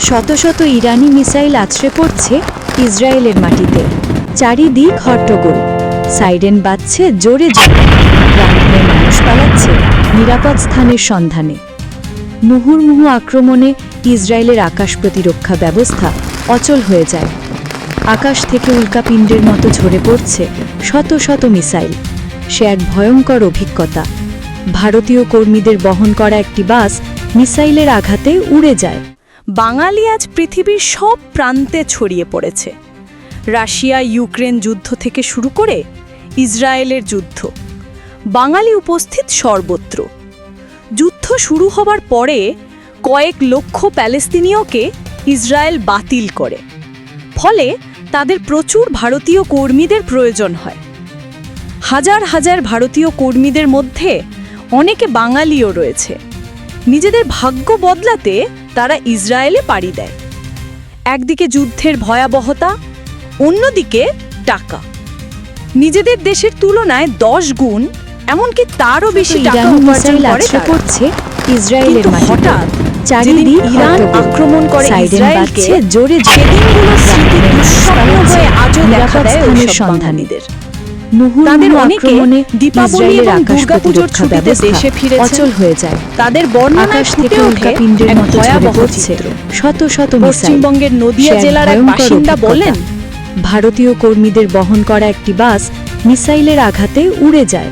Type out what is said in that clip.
শত শত ইরানি মিসাইল আছড়ে পড়ছে ইসরায়েলের মাটিতে। চারিদিক হট্টগোল, সাইরেন বাজছে জোরে জোরে, প্রাণভয়ে মানুষ পালাচ্ছে নিরাপদ স্থানের সন্ধানে। মুহুর্মুহু আক্রমণে ইসরায়েলের আকাশ প্রতিরক্ষা ব্যবস্থা অচল হয়ে যায়। আকাশ থেকে উল্কাপিণ্ডের মতো ঝরে পড়ছে শত শত মিসাইল। সে এক ভয়ঙ্কর অভিজ্ঞতা। ভারতীয় কর্মীদের বহন করা একটি বাস মিসাইলের আঘাতে উড়ে যায়। বাঙালি আজ পৃথিবীর সব প্রান্তে ছড়িয়ে পড়েছে। রাশিয়া ইউক্রেন যুদ্ধ থেকে শুরু করে ইসরায়েলের যুদ্ধ, বাঙালি উপস্থিত সর্বত্র। যুদ্ধ শুরু হবার পরে কয়েক লক্ষ প্যালেস্তিনীয়কে ইসরায়েল বাতিল করে, ফলে তাদের প্রচুর ভারতীয় কর্মীদের প্রয়োজন হয়। হাজার হাজার ভারতীয় কর্মীদের মধ্যে অনেকে বাঙালিও রয়েছে। নিজেদের ভাগ্য বদলাতে তারা ইসরায়েলে পাড়ি দেয়। একদিকে যুদ্ধের ভয়াবহতা, অন্যদিকে টাকা। নিজেদের দেশের তুলনায় 10 গুণ, এমনকি তারও বেশি টাকা উপার্জন করে পড়ছে ইসরায়েলের কিন্তু মাটিতে। হঠাৎ চারিদিক ইরান হট্টগোল, আক্রমণ করে সাইরেন ইসরায়েলকে, বাজছে জোরে জোরে, সেদিনগুলোর স্মৃতি দুঃস্বপ্ন হয়ে আজও দেখা নিরাপদ দেয় স্থানের ওইসব সন্ধানীদের। বাঙালিদের। তাদের অনেকে দীপাবলি ইসরায়েলের এবং আকাশ দুর্গাপুজোর প্রতিরক্ষা ছুটিতে ব্যবস্থা দেশে ফিরেছে। অচল হয়ে যায়। তাদের বর্ণনায় আকাশ থেকে ফুটে ওঠে উল্কাপিণ্ডের এক মতো ঝরে ভয়াবহ পড়ছে চিত্র। শত শত মিসাইল। পশ্চিমবঙ্গের নদিয়া সে এক জেলার এক ভয়ঙ্কর বাসিন্দা অভিজ্ঞতা। বলেন, ভারতীয় কর্মীদের বহন করা একটি বাস মিসাইলের আঘাতে উড়ে যায়।